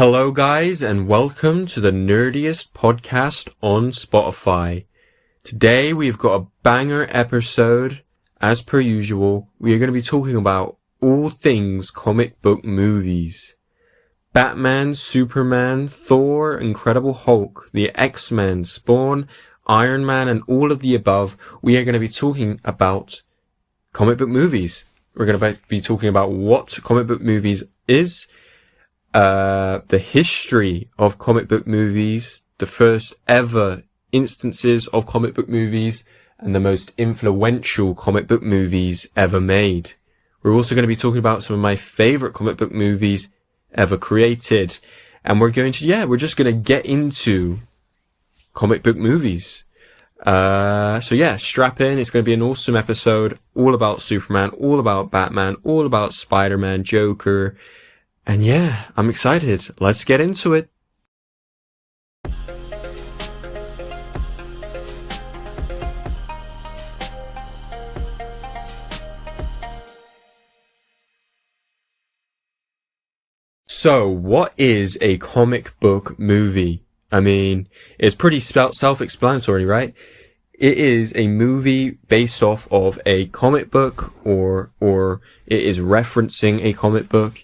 Hello guys, and welcome to the Nerdiest Podcast on Spotify. Today we've got a banger episode. As per usual, we are going to be talking about all things comic book movies. Batman, Superman, Thor, Incredible Hulk, the X-Men, Spawn, Iron Man, and all of the above. We are going to be talking about comic book movies. We're going to be talking about what comic book movies is, the history of comic book movies, the first ever instances of comic book movies, and the most influential comic book movies ever made. We're also going to be talking about some of my favorite comic book movies ever created. And we're just going to get into comic book movies. Strap in. It's going to be an awesome episode, all about Superman, all about Batman, all about Spider-Man, Joker. And yeah, I'm excited. Let's get into it. So, what is a comic book movie? I mean, it's pretty self-explanatory, right? It is a movie based off of a comic book, or it is referencing a comic book,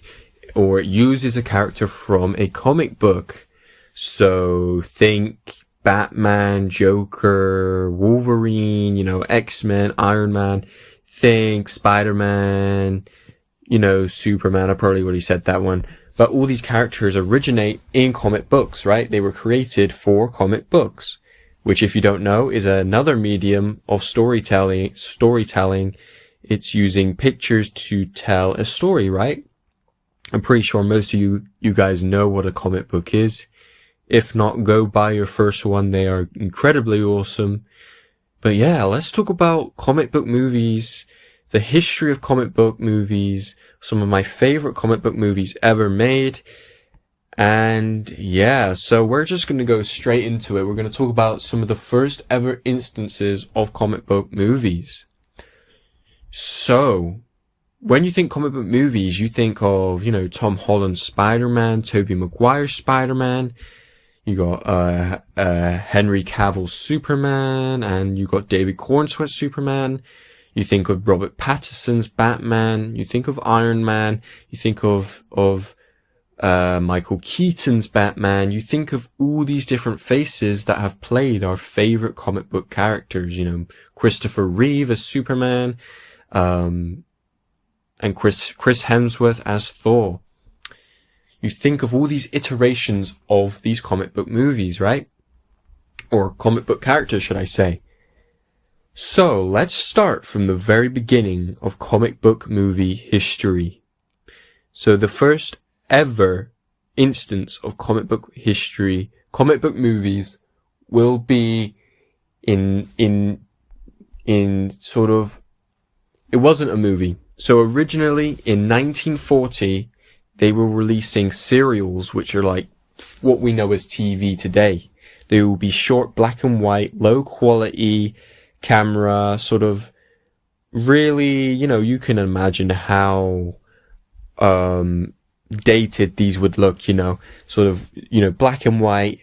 or it uses a character from a comic book. So think Batman, Joker, Wolverine, X-Men, Iron Man. Think Spider-Man, Superman. I probably already said that one. But all these characters originate in comic books, right? They were created for comic books, which, if you don't know, is another medium of storytelling. It's using pictures to tell a story, right? I'm pretty sure most of you guys know what a comic book is. If not, go buy your first one. They are incredibly awesome. But yeah, let's talk about comic book movies, the history of comic book movies, some of my favorite comic book movies ever made. And yeah, so we're just going to go straight into it. We're going to talk about some of the first ever instances of comic book movies. So, when you think comic book movies, you think of, Tom Holland's Spider-Man, Tobey Maguire's Spider-Man. You got, Henry Cavill's Superman, and you got David Cornsweet's Superman. You think of Robert Pattinson's Batman. You think of Iron Man. You think of Michael Keaton's Batman. You think of all these different faces that have played our favorite comic book characters. Christopher Reeve as Superman, and Chris Hemsworth as Thor. You think of all these iterations of these comic book movies, right? Or comic book characters, should I say. So, let's start from the very beginning of comic book movie history. So, the first ever instance of comic book history, comic book movies, will be in sort of, it wasn't a movie. So originally, in 1940, they were releasing serials, which are like what we know as TV today. They will be short, black and white, low quality camera, sort of really, you can imagine how dated these would look, sort of, black and white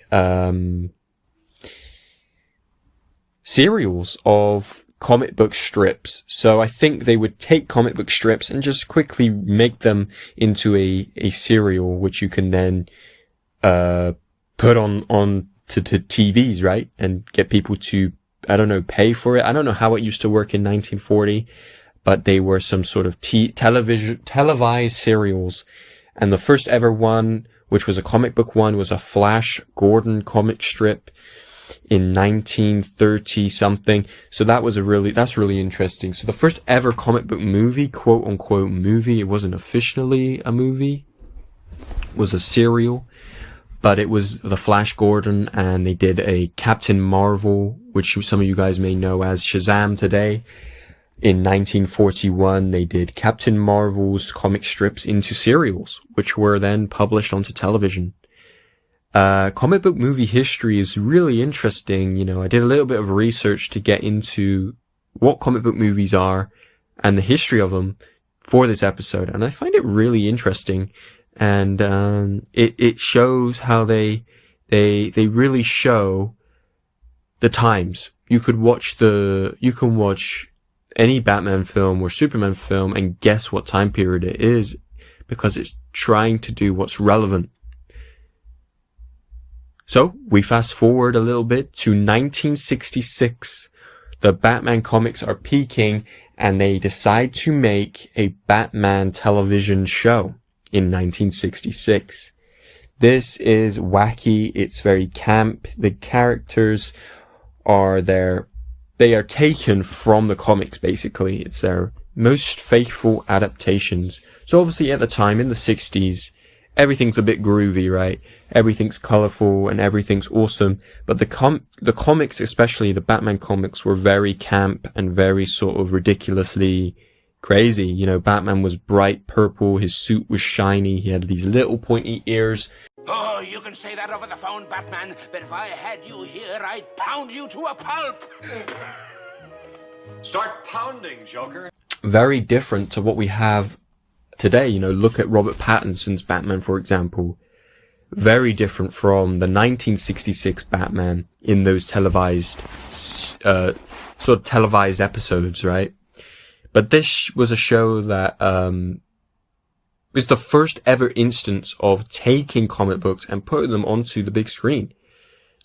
serials of comic book strips. So I think they would take comic book strips and just quickly make them into a serial, which you can then put on to TVs, right? And get people to, pay for it. I don't know how it used to work in 1940, but they were some sort of televised serials. And the first ever one, which was a comic book one, was a Flash Gordon comic strip in 1930 something. So that's really interesting. So the first ever comic book movie, quote unquote movie, it wasn't officially a movie, was a serial, but it was the Flash Gordon, and they did a Captain Marvel, which some of you guys may know as Shazam today. In 1941, they did Captain Marvel's comic strips into serials, which were then published onto television. Comic book movie history is really interesting. I did a little bit of research to get into what comic book movies are and the history of them for this episode, and I find it really interesting. And it shows how they really show the times. You can watch any Batman film or Superman film and guess what time period it is, because it's trying to do what's relevant. So we fast forward a little bit to 1966. The Batman comics are peaking, and they decide to make a Batman television show in 1966. This is wacky. It's very camp. The characters are there. They are taken from the comics, basically. It's their most faithful adaptations. So obviously at the time, in the 60s, everything's a bit groovy, right? Everything's colorful and everything's awesome. But the comics, especially the Batman comics, were very camp and very sort of ridiculously crazy. You know, Batman was bright purple, his suit was shiny, he had these little pointy ears. Oh, you can say that over the phone, Batman, but if I had you here, I'd pound you to a pulp. Start pounding, Joker. Very different to what we have today. You know, look at Robert Pattinson's Batman, for example. Very different from the 1966 Batman in those televised episodes, right? But this was a show that was the first ever instance of taking comic books and putting them onto the big screen.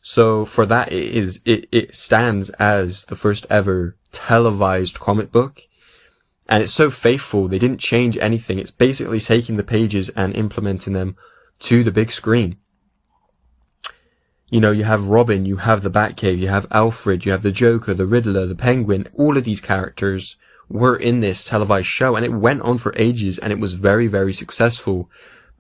So for that, it stands as the first ever televised comic book. And it's so faithful, they didn't change anything. It's basically taking the pages and implementing them to the big screen. You know, you have Robin, you have the Batcave, you have Alfred, you have the Joker, the Riddler, the Penguin. All of these characters were in this televised show, and it went on for ages, and it was very, very successful.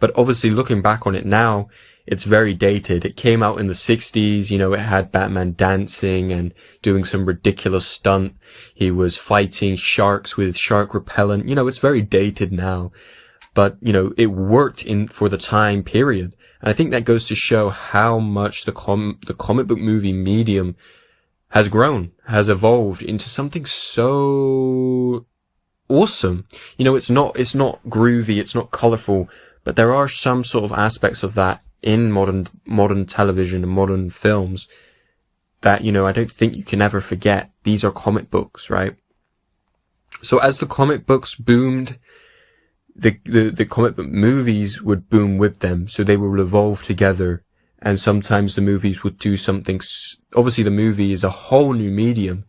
But obviously, looking back on it now, it's very dated. It came out in the 60s, you know, it had Batman dancing and doing some ridiculous stunt. He was fighting sharks with shark repellent. You know, it's very dated now. But, you know, it worked for the time period. And I think that goes to show how much the comic book movie medium has grown, has evolved into something so awesome. You know, it's not groovy, it's not colorful, but there are some sort of aspects of that in modern television and modern films that, you know, I don't think you can ever forget. These are comic books, right? So as the comic books boomed, the comic book movies would boom with them. So they will evolve together. And sometimes the movies would do something. Obviously the movie is a whole new medium.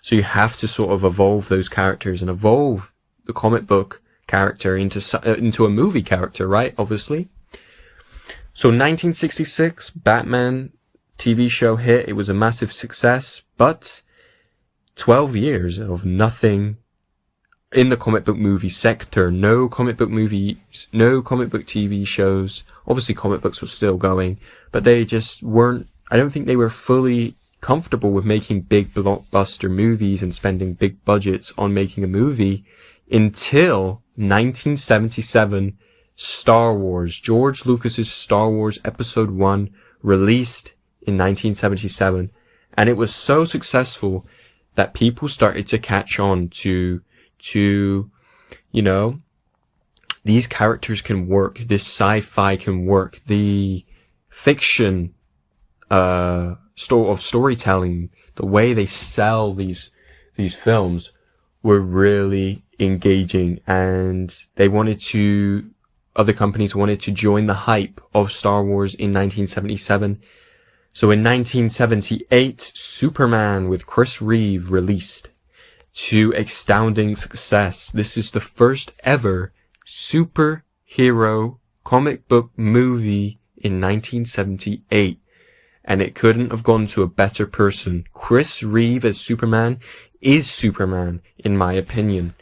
So you have to sort of evolve those characters and evolve the comic book character into a movie character, right? Obviously. So 1966, Batman TV show hit. It was a massive success, but 12 years of nothing in the comic book movie sector. No comic book movies, no comic book TV shows. Obviously comic books were still going, but they just weren't, I don't think they were fully comfortable with making big blockbuster movies and spending big budgets on making a movie until 1977, Star Wars. George Lucas's Star Wars Episode 1 released in 1977, and it was so successful that people started to catch on to, you know, these characters can work, this sci-fi can work, the fiction of storytelling, the way they sell these films were really engaging, and other companies wanted to join the hype of Star Wars in 1977. So in 1978, Superman with Chris Reeve released to astounding success. This is the first ever superhero comic book movie in 1978. And it couldn't have gone to a better person. Chris Reeve as Superman is Superman, in my opinion.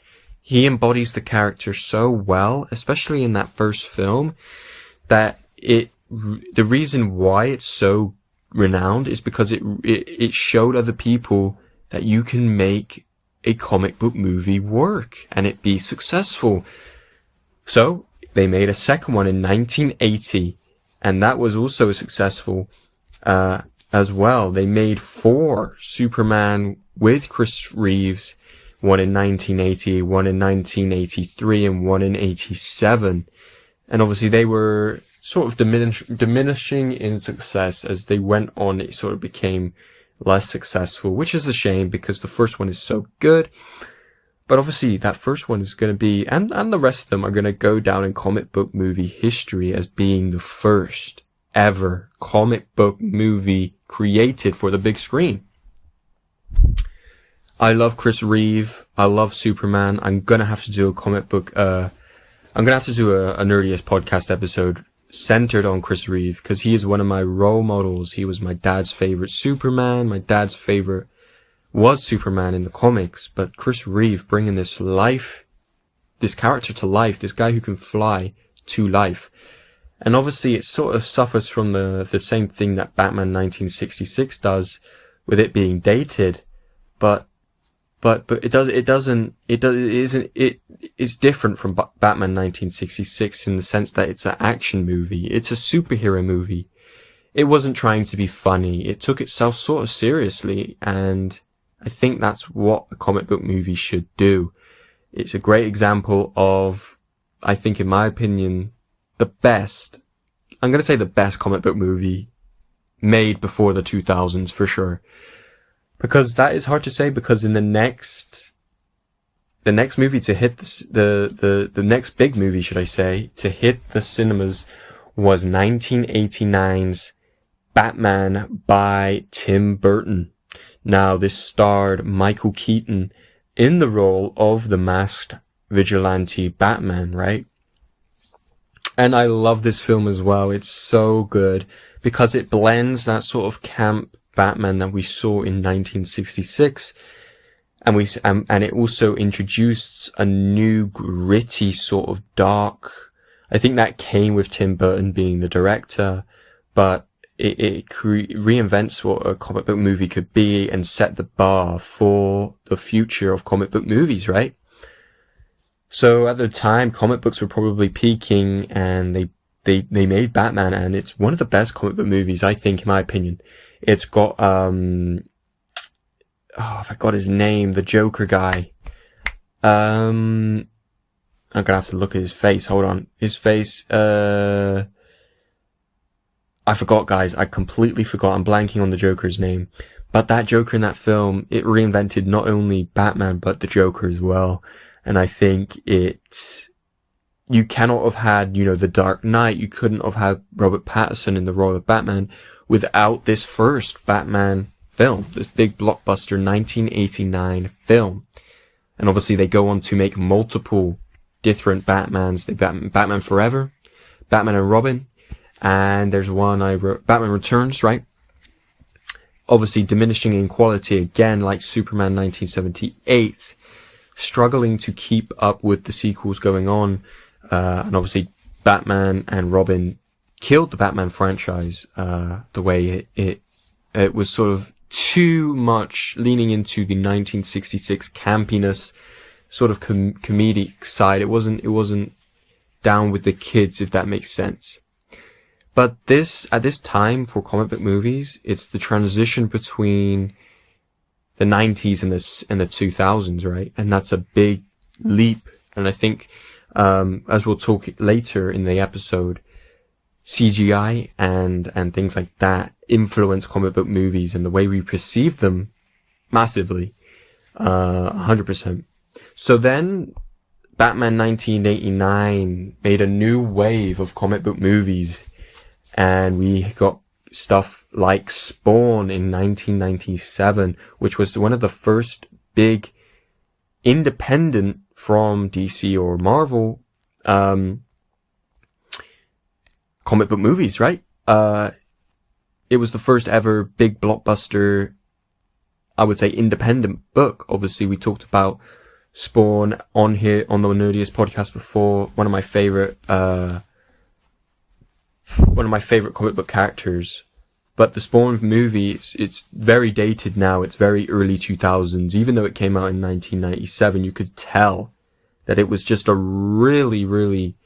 He embodies the character so well, especially in that first film, that the reason why it's so renowned is because it showed other people that you can make a comic book movie work and it be successful. So they made a second one in 1980, and that was also successful as well. They made 4 Superman with Chris Reeves, one in 1980, one in 1983, and one in 87. And obviously they were sort of diminishing in success as they went on. It sort of became less successful, which is a shame because the first one is so good. But obviously that first one is going to be, and the rest of them are going to go down in comic book movie history as being the first ever comic book movie created for the big screen. I love Chris Reeve. I love Superman. I'm going to have to do a Nerdiest podcast episode centered on Chris Reeve because he is one of my role models. He was my dad's favorite Superman. My dad's favorite was Superman in the comics, but Chris Reeve bringing this character to life, this guy who can fly to life. And obviously it sort of suffers from the same thing that Batman 1966 does with it being dated, but it's different from Batman 1966 in the sense that it's an action movie. It's a superhero movie. It wasn't trying to be funny. It took itself sort of seriously, and I think that's what a comic book movie should do. It's a great example of, I think in my opinion, the best comic book movie made before the 2000s for sure. Because that is hard to say, because in the next movie to hit the next big movie, should I say, to hit the cinemas was 1989's Batman by Tim Burton. Now, this starred Michael Keaton in the role of the masked vigilante Batman, right? And I love this film as well. It's so good because it blends that sort of camp Batman that we saw in 1966, and it also introduced a new gritty sort of dark. I think that came with Tim Burton being the director, but it reinvents what a comic book movie could be and set the bar for the future of comic book movies, right? So at the time, comic books were probably peaking, and they made Batman, and it's one of the best comic book movies, I think, in my opinion. It's got, I forgot his name, the Joker guy. I'm gonna have to look at his face, hold on. His face, I forgot, guys, I completely forgot, I'm blanking on the Joker's name. But that Joker in that film, it reinvented not only Batman, but the Joker as well. And I think you cannot have had, The Dark Knight, you couldn't have had Robert Pattinson in the role of Batman without this first Batman film, this big blockbuster 1989 film. And obviously they go on to make multiple different Batmans. Batman Forever, Batman and Robin, and there's one I wrote, Batman Returns, right? Obviously diminishing in quality again, like Superman 1978, struggling to keep up with the sequels going on, and obviously Batman and Robin killed the Batman franchise, the way it was sort of too much leaning into the 1966 campiness, sort of comedic side. It wasn't down with the kids, if that makes sense. But at this time for comic book movies, it's the transition between the 90s and the 2000s, right? And that's a big leap. And I think, as we'll talk later in the episode, CGI and things like that influence comic book movies and the way we perceive them massively, 100%. So then Batman 1989 made a new wave of comic book movies, and we got stuff like Spawn in 1997, which was one of the first big independent from DC or Marvel comic book movies, right? It was the first ever big blockbuster, I would say, independent book. Obviously, we talked about Spawn on here on the Nerdiest podcast before. One of my favorite comic book characters. But the Spawn movie, it's very dated now. It's very early 2000s. Even though it came out in 1997, you could tell that it was just a really, really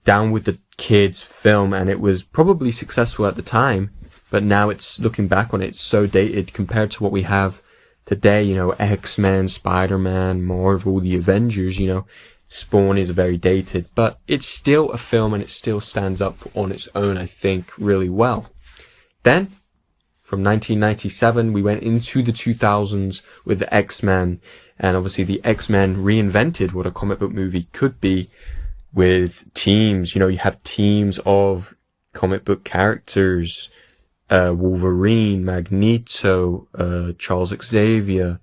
down with the kids film, and it was probably successful at the time. But now it's, looking back on it, it's so dated compared to what we have today. X-Men, Spider-Man, Marvel, the Avengers, Spawn is very dated, but it's still a film and it still stands up on its own, I think, really well. Then, from 1997, we went into the 2000s with the X-Men, and obviously the X-Men reinvented what a comic book movie could be with teams. You know, you have teams of comic book characters, Wolverine, Magneto, Charles Xavier.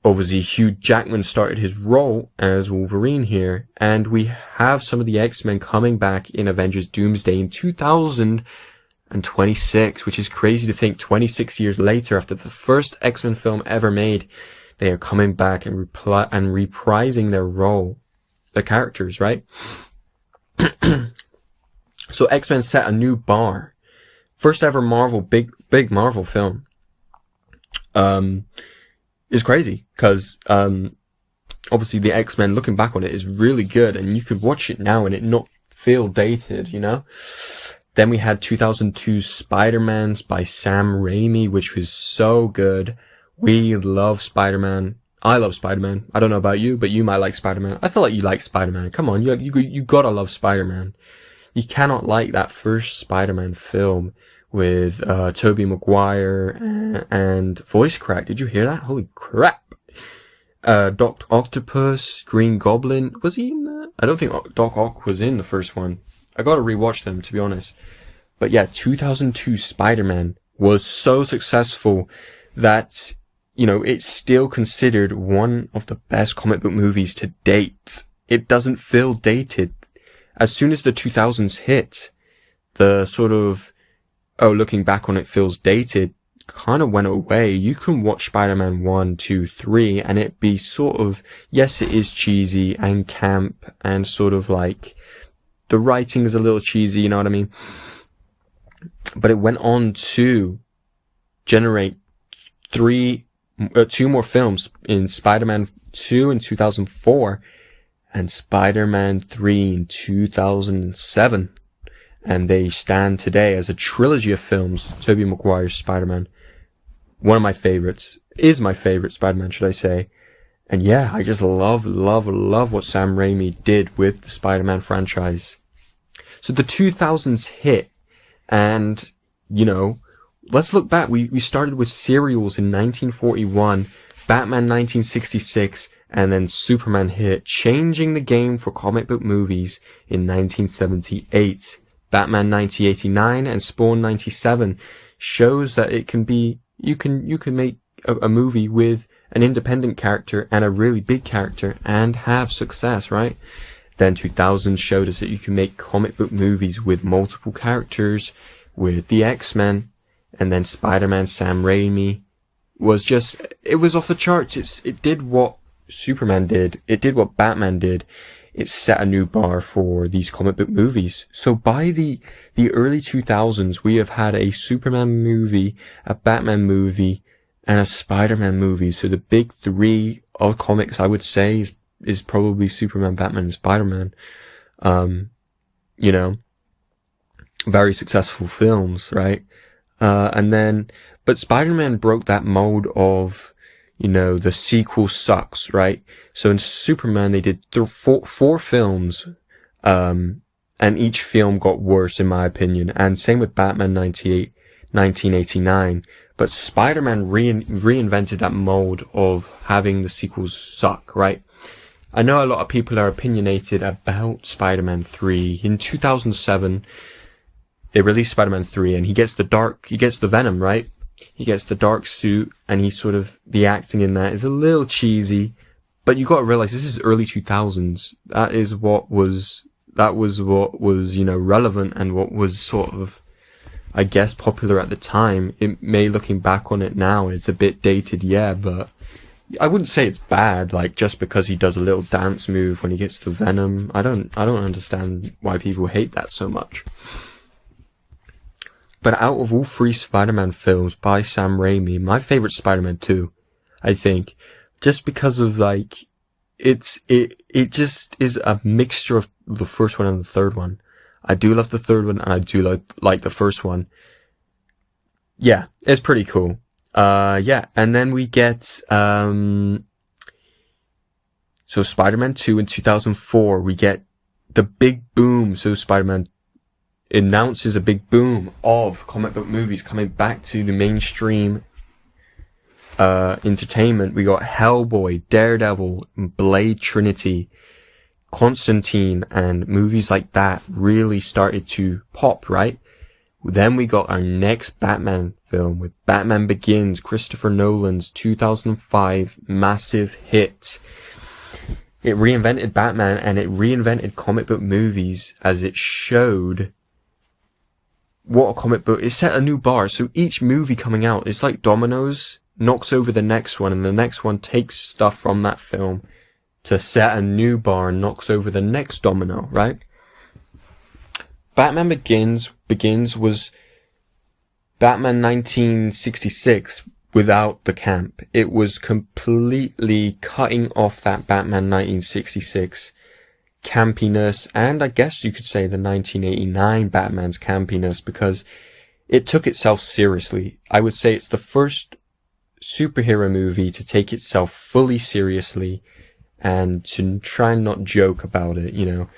Obviously, Hugh Jackman started his role as Wolverine here, and we have some of the X-Men coming back in Avengers Doomsday in 2026, which is crazy to think 26 years later, after the first X-Men film ever made, they are coming back and reprising their role, their characters, right? So X-Men set a new bar. First ever Marvel, big Marvel film. Is crazy because obviously the X-Men, looking back on it, is really good, and you could watch it now and it not feel dated, you know. Then we had 2002 Spider-Man by Sam Raimi, which was so good. We love Spider-Man. I love Spider-Man. I don't know about you, but you might like Spider-Man. I feel like you like Spider-Man. Come on, you gotta love Spider-Man. You cannot like that first Spider-Man film with Tobey Maguire and voice crack. Did you hear that? Holy crap. Doc Octopus, Green Goblin. Was he in that? I don't think Doc Ock was in the first one. I gotta rewatch them, to be honest. But yeah, 2002 Spider-Man was so successful that, you know, it's still considered one of the best comic book movies to date. It doesn't feel dated. As soon as the 2000s hit, the sort of, looking back on it feels dated, kind of went away. You can watch Spider-Man 1, 2, 3, and it be sort of, yes, it is cheesy and camp, and sort of like, the writing is a little cheesy, you know what I mean? But it went on to generate two more films in Spider-Man 2 in 2004 and Spider-Man 3 in 2007. And they stand today as a trilogy of films. Tobey Maguire's Spider-Man, one of my favorites, is my favorite Spider-Man, should I say. And yeah, I just love what Sam Raimi did with the Spider-Man franchise. So the 2000s hit, and, you know, let's look back. We started with serials in 1941, Batman 1966, and then Superman hit, changing the game for comic book movies in 1978. Batman 1989 and Spawn 97 shows that it can be, you can make a movie with an independent character and a really big character and have success, right? Then 2000 showed us that you can make comic book movies with multiple characters, with the X-Men, and then Spider-Man, Sam Raimi was just, it was off the charts. It did what Superman did. It did what Batman did. It set a new bar for these comic book movies. So by the early 2000s, we have had a Superman movie, a Batman movie, and a Spider-Man movie. So the big three of comics, I would say, is probably Superman, Batman, and Spider-Man. You know, very successful films, right? But Spider-Man broke that mold of, you know, the sequel sucks, right? So in Superman, they did four films, and each film got worse, in my opinion. And same with Batman 1989. But Spider-Man reinvented that mold of having the sequels suck, right? I know a lot of people are opinionated about Spider-Man 3. In 2007, they released Spider-Man 3, and he gets the Venom, right? He gets the dark suit, and the acting in that is a little cheesy, but you gotta realize this is early 2000s. That was what was, you know, relevant and what was sort of, I guess, popular at the time. It may, looking back on it now, it's a bit dated, yeah, but I wouldn't say it's bad, like, just because he does a little dance move when he gets the Venom. I don't understand why people hate that so much. But out of all three Spider-Man films by Sam Raimi, my favorite Spider-Man 2, I think, just because of, like, it just is a mixture of the first one and the third one. I do love the third one, and I do like the first one. Yeah, it's pretty cool. Yeah, and then we get, So Spider-Man 2 in 2004, we get the big boom. So Spider-Man announces a big boom of comic book movies coming back to the mainstream entertainment. We got Hellboy, Daredevil, Blade Trinity, Constantine, and movies like that really started to pop, right? Then we got our next Batman film with Batman Begins, Christopher Nolan's 2005 massive hit. It reinvented Batman and it reinvented comic book movies as it showed what a comic book, it set a new bar. So each movie coming out is like dominoes, knocks over the next one, and the next one takes stuff from that film to set a new bar and knocks over the next domino, right? Batman Begins was Batman 1966 without the camp. It was completely cutting off that Batman 1966 campiness, and I guess you could say the 1989 Batman's campiness, because it took itself seriously. I would say it's the first superhero movie to take itself fully seriously and to try and not joke about it, you know.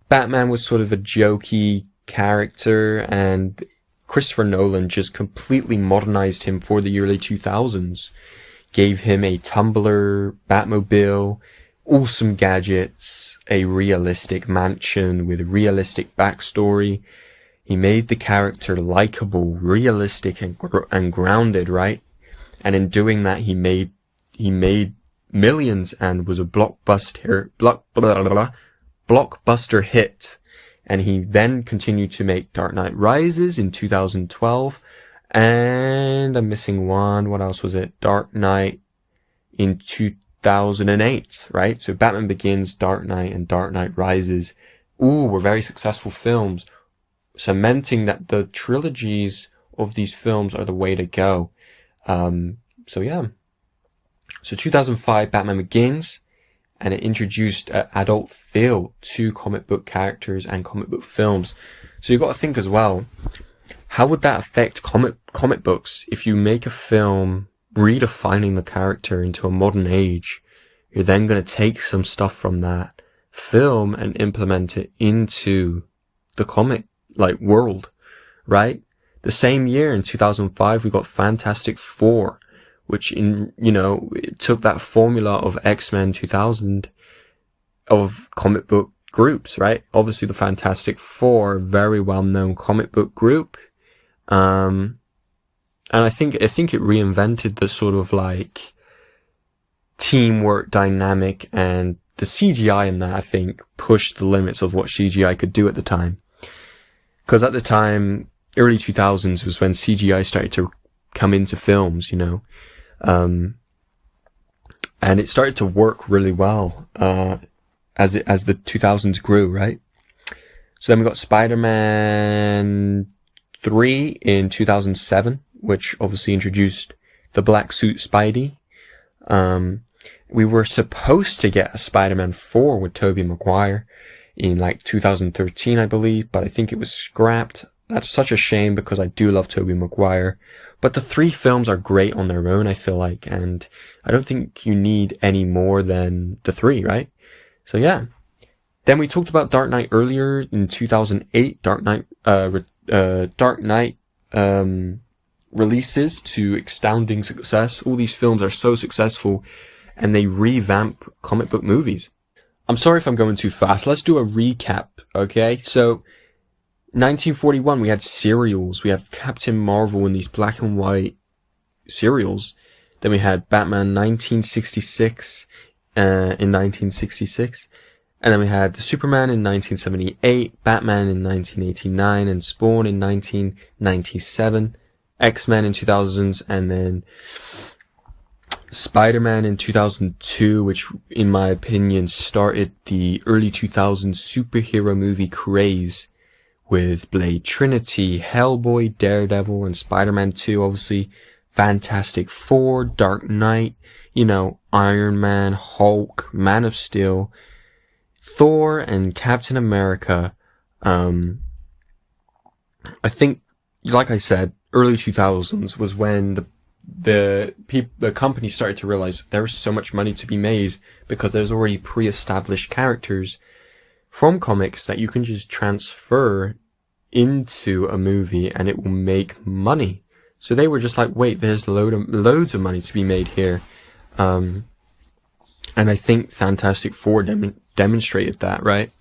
Batman was sort of a jokey character, and Christopher Nolan just completely modernized him for the early 2000s. Gave him a Tumbler, Batmobile, awesome gadgets, a realistic mansion with a realistic backstory. He made the character likable, realistic, and grounded, right? And in doing that, he made millions and was a blockbuster hit. And he then continued to make Dark Knight Rises in 2012. And I'm missing one. What else was it? Dark Knight in 2008, right? So Batman Begins, Dark Knight, and Dark Knight Rises. Were very successful films, cementing that the trilogies of these films are the way to go. So yeah. So 2005, Batman Begins, and it introduced an adult feel to comic book characters and comic book films. So you've got to think as well, how would that affect comic books if you make a film redefining the character into a modern age? You're then going to take some stuff from that film and implement it into the comic world, right? The same year in 2005, we got Fantastic Four, which it took that formula of X-Men 2000 of comic book groups, right? Obviously the Fantastic Four, very well-known comic book group. And I think it reinvented the sort of teamwork dynamic, and the CGI in that, I think, pushed the limits of what CGI could do at the time. Because at the time, early 2000s was when CGI started to come into films, and it started to work really well, as the 2000s grew, right? So then we got Spider-Man 3 in 2007, which obviously introduced the black suit Spidey. We were supposed to get a Spider-Man 4 with Tobey Maguire in 2013, I believe, but I think it was scrapped. That's such a shame because I do love Tobey Maguire. But the three films are great on their own, I feel like, and I don't think you need any more than the three, right? So yeah. Then we talked about Dark Knight earlier in 2008. Dark Knight releases to astounding success. All these films are so successful, and they revamp comic book movies. I'm sorry if I'm going too fast. Let's do a recap, okay? So 1941, we had serials. We had Captain Marvel in these black and white serials. Then we had Batman 1966 in 1966. And then we had the Superman in 1978, Batman in 1989, and Spawn in 1997, X-Men in 2000s, and then Spider-Man in 2002, which in my opinion started the early 2000s superhero movie craze, with Blade Trinity, Hellboy, Daredevil, and Spider-Man 2, obviously, Fantastic Four, Dark Knight, Iron Man, Hulk, Man of Steel, Thor, and Captain America. I think, like I said, early 2000s was when the company started to realize there was so much money to be made because there's already pre-established characters from comics that you can just transfer into a movie and it will make money. So they were just like, wait, there's loads of money to be made here. And I think Fantastic Four demonstrated that, right?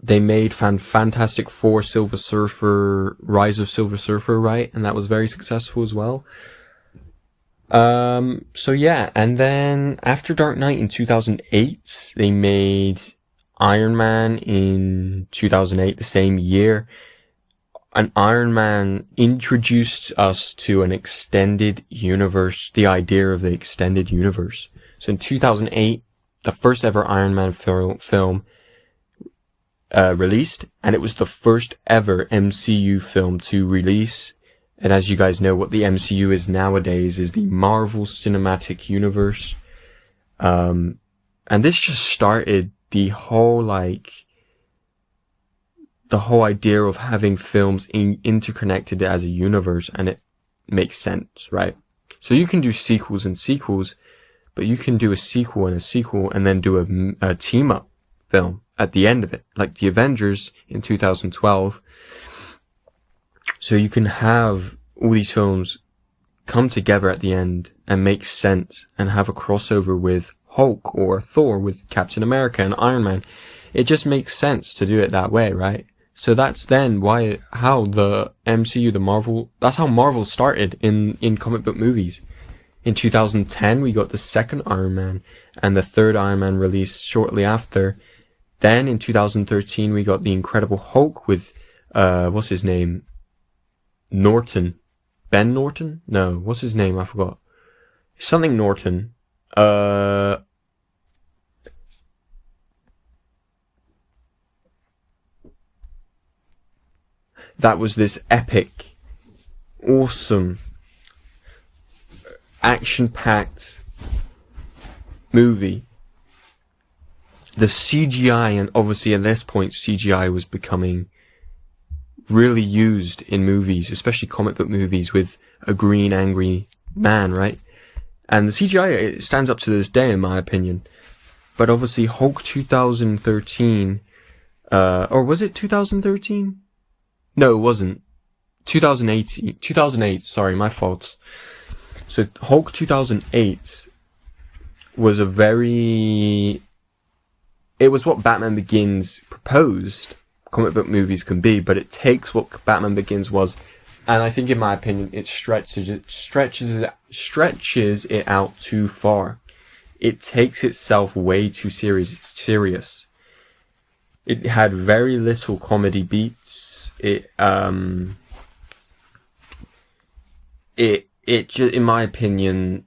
They made Fantastic Four, Silver Surfer, Rise of Silver Surfer, right? And that was very successful as well. So yeah, and then after Dark Knight in 2008, they made Iron Man in 2008, the same year. And Iron Man introduced us to an extended universe, the idea of the extended universe. So in 2008, the first ever Iron Man film released, and it was the first ever MCU film to release. And as you guys know, what the MCU is nowadays is the Marvel Cinematic Universe. And this just started the whole idea of having films interconnected as a universe, and it makes sense, right? So you can do sequels and sequels, but you can do a sequel and a sequel and then do a team-up film at the end of it, like the Avengers in 2012. So you can have all these films come together at the end and make sense and have a crossover with Hulk or Thor, with Captain America and Iron Man. It just makes sense to do it that way, right? So that's then how the MCU, that's how Marvel started in comic book movies. In 2010, we got the second Iron Man, and the third Iron Man released shortly after. Then in 2013, we got the Incredible Hulk with, what's his name? Norton. Ben Norton? No, what's his name? I forgot. Something Norton. That was this epic, awesome, action-packed movie. The CGI, and obviously at this point CGI was becoming really used in movies, especially comic book movies, with a green angry man, right? And the CGI, it stands up to this day in my opinion. But obviously Hulk 2013, or was it 2013? No, it wasn't. 2008, sorry, my fault. So Hulk 2008 was it was what Batman Begins proposed comic book movies can be, but it takes what Batman Begins was, and I think in my opinion it stretches it out too far. It takes itself way too serious. It had very little comedy beats. It just, in my opinion,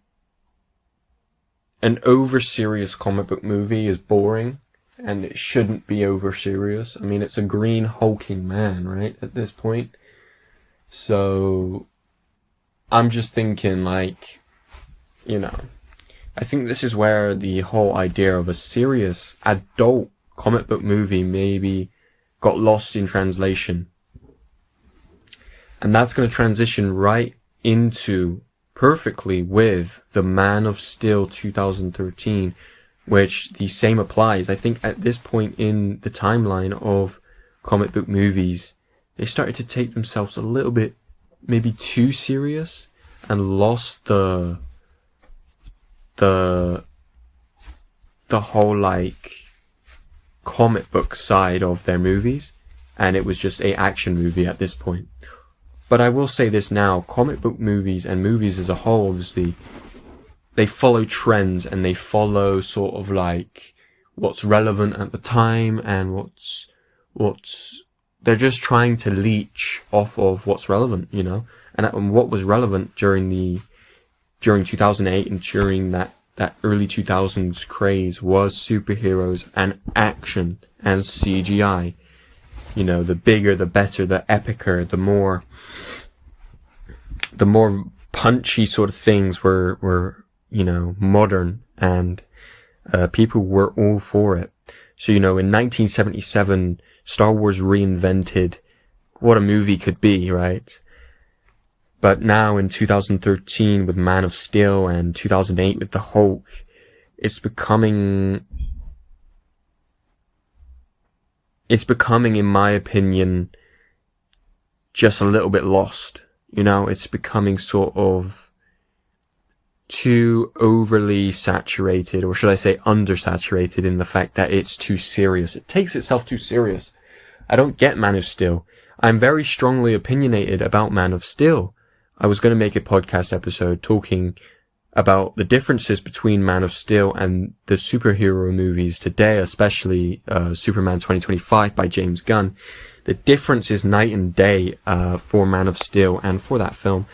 an over serious comic book movie is boring, and it shouldn't be over serious. I mean, it's a green hulking man, right, at this point. So I'm just thinking, I think this is where the whole idea of a serious adult comic book movie maybe got lost in translation. And that's going to transition right into perfectly with the Man of Steel 2013, which the same applies. I think at this point in the timeline of comic book movies, they started to take themselves a little bit maybe too serious and lost the whole comic book side of their movies, and it was just a action movie at this point. But I will say this now, comic book movies and movies as a whole, obviously, they follow trends and they follow sort of what's relevant at the time, and they're just trying to leech off of what's relevant, and what was relevant during 2008 and during that early 2000s craze was superheroes and action and CGI. The bigger, the better, the epicer, the more punchy sort of things were modern, and people were all for it. So, in 1977, Star Wars reinvented what a movie could be, right? But now in 2013 with Man of Steel and 2008 with the Hulk, it's becoming, in my opinion, just a little bit lost. You know, it's becoming sort of too overly saturated, or should I say undersaturated, in the fact that it's too serious. It takes itself too serious. I don't get Man of Steel. I'm very strongly opinionated about Man of Steel. I was going to make a podcast episode talking about the differences between Man of Steel and the superhero movies today, especially Superman 2025 by James Gunn. The difference is night and day for Man of Steel and for that film.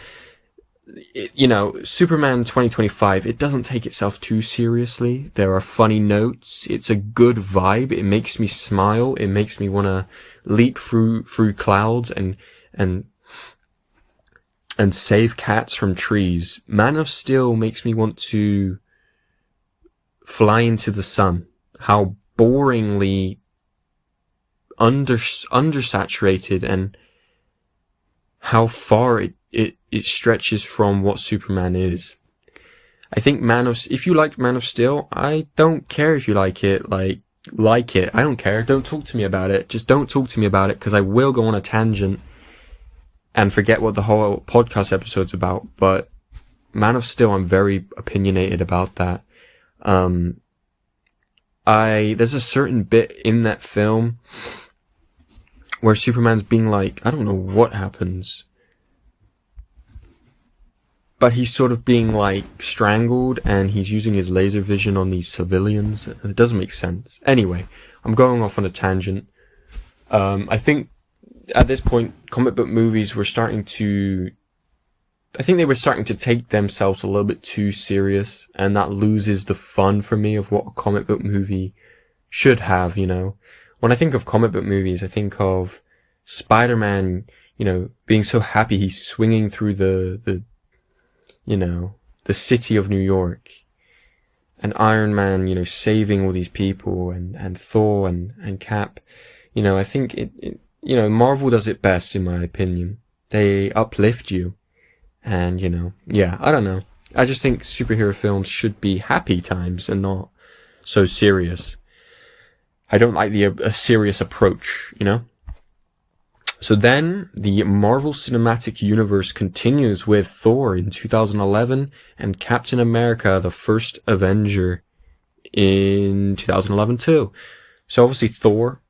You know, Superman 2025, it doesn't take itself too seriously. There are funny notes. It's a good vibe. It makes me smile. It makes me want to leap through clouds and save cats from trees. Man of Steel makes me want to fly into the sun. How boringly undersaturated and how far it stretches from what Superman is. I think if you like Man of Steel, I don't care if you like it, like it. I don't care. Don't talk to me about it. Just don't talk to me about it, because I will go on a tangent and forget what the whole podcast episode's about. But Man of Steel, I'm very opinionated about that. There's a certain bit in that film where Superman's being like, I don't know what happens, but he's sort of being like strangled, and he's using his laser vision on these civilians, and it doesn't make sense. Anyway, I'm going off on a tangent. I think at this point, comic book movies were starting to take themselves a little bit too serious, and that loses the fun for me of what a comic book movie should have, you know. When I think of comic book movies, I think of Spider-Man, you know, being so happy he's swinging through the city of New York, and Iron Man, you know, saving all these people, and Thor and Cap. You know, I think you know, Marvel does it best, in my opinion. They uplift you, and, you know, yeah, I don't know. I just think superhero films should be happy times and not so serious. I don't like a serious approach, you know? So then, the Marvel Cinematic Universe continues with Thor in 2011 and Captain America, the First Avenger, in 2011 too. So obviously Thor,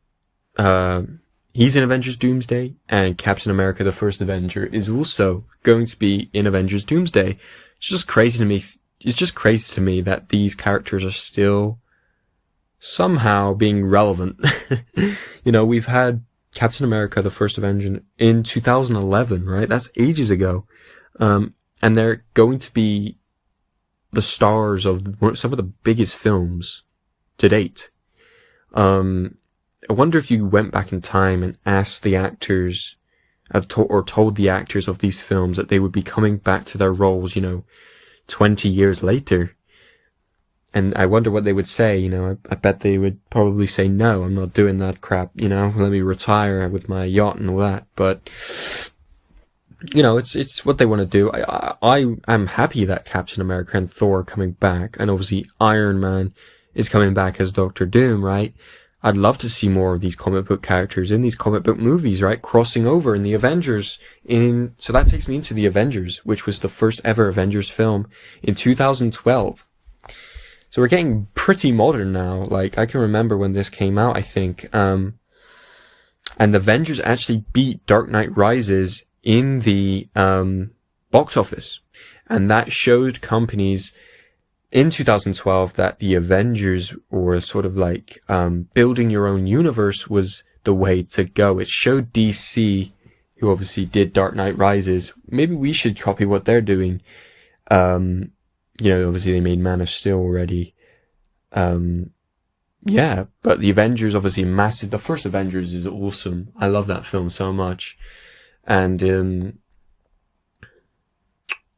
he's in Avengers Doomsday, and Captain America, the First Avenger, is also going to be in Avengers Doomsday. It's just crazy to me. It's just crazy to me that these characters are still somehow being relevant. You know, we've had Captain America, the First Avenger in 2011, right? That's ages ago. And they're going to be the stars of some of the biggest films to date. I wonder if you went back in time and asked the actors, or told the actors of these films that they would be coming back to their roles, you know, 20 years later. And I wonder what they would say, you know. I bet they would probably say, no, I'm not doing that crap, you know, let me retire with my yacht and all that. But, you know, it's what they want to do. I'm happy that Captain America and Thor are coming back, and obviously Iron Man is coming back as Doctor Doom, right? I'd love to see more of these comic book characters in these comic book movies, right? Crossing over in the Avengers. So that takes me into the Avengers, which was the first ever Avengers film in 2012. So we're getting pretty modern now. Like, I can remember when this came out, I think. And the Avengers actually beat Dark Knight Rises in the box office. And that showed companies in 2012 that the Avengers, or sort of like building your own universe, was the way to go. It showed DC, who obviously did Dark Knight Rises, maybe we should copy what they're doing. You know, obviously they made Man of Steel already. Yeah, but the Avengers, obviously massive. The first Avengers is awesome. I love that film so much. And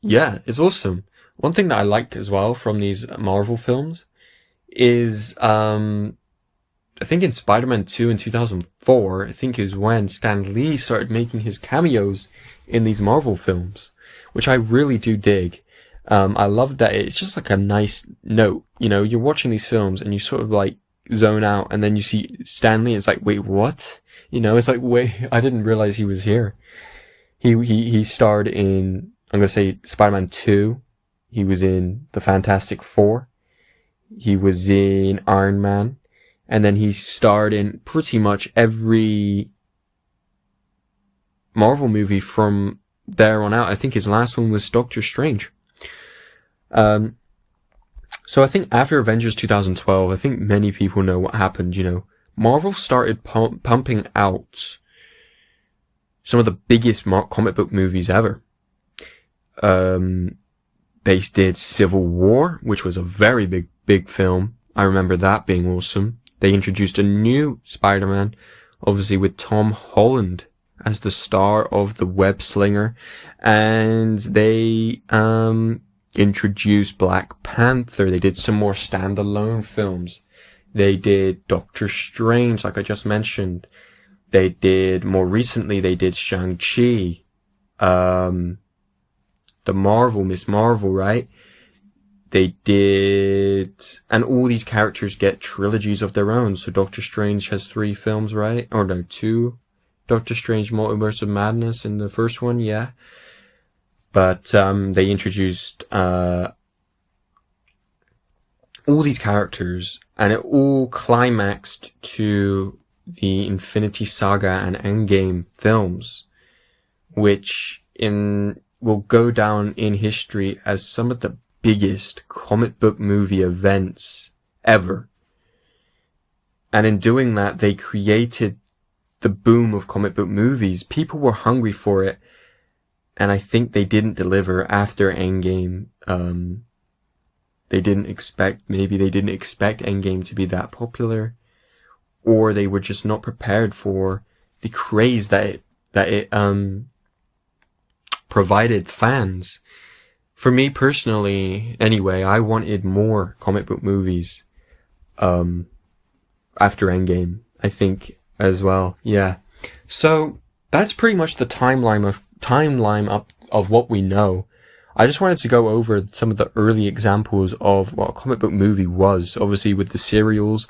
yeah, it's awesome. One thing that I like as well from these Marvel films is, I think in Spider-Man 2 in 2004, I think is when Stan Lee started making his cameos in these Marvel films. which I really do dig. I love that it's just like a nice note. You know, you're watching these films and you sort of like zone out, and then you see Stan Lee. It's like, wait, what? You know, it's like, wait, I didn't realize he was here. He starred in, I'm gonna say, Spider-Man 2. He was in the Fantastic Four. He was in Iron Man. And then he starred in pretty much every Marvel movie from there on out. I think his last one was Doctor Strange. So I think after Avengers 2012, I think many people know what happened, you know. Marvel started pumping out some of the biggest comic book movies ever. They did Civil War, which was a very big film. I remember that being awesome. They introduced a new Spider-Man, obviously with Tom Holland as the star of the Web Slinger. And they introduced Black Panther. They did some more standalone films. They did Doctor Strange, like I just mentioned. They did, more recently, they did Shang-Chi. The Miss Marvel, right? They did, and all these characters get trilogies of their own. So Doctor Strange has 3 films, right? Or no, 2. Doctor Strange Multiverse of Madness in the first one, yeah. But they introduced all these characters, and it all climaxed to the Infinity Saga and Endgame films, which will go down in history as some of the biggest comic book movie events ever. And in doing that, they created the boom of comic book movies. People were hungry for it, and I think they didn't deliver after Endgame. They didn't expect Endgame to be that popular, or they were just not prepared for the craze that it provided fans. For me personally, anyway, I wanted more comic book movies after Endgame, I think, as well. Yeah. So that's pretty much the timeline of what we know. I just wanted to go over some of the early examples of what a comic book movie was. Obviously with the serials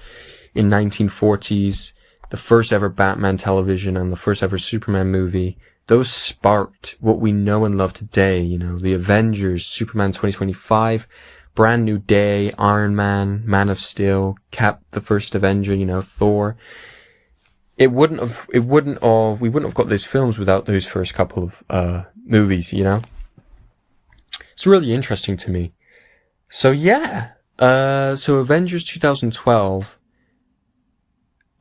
in 1940s, the first ever Batman television and the first ever Superman movie. Those sparked what we know and love today, you know, the Avengers, Superman 2025, Brand New Day, Iron Man, Man of Steel, Cap the First Avenger, you know, Thor. We wouldn't have got those films without those first couple of movies, you know. It's really interesting to me. So yeah, so Avengers 2012,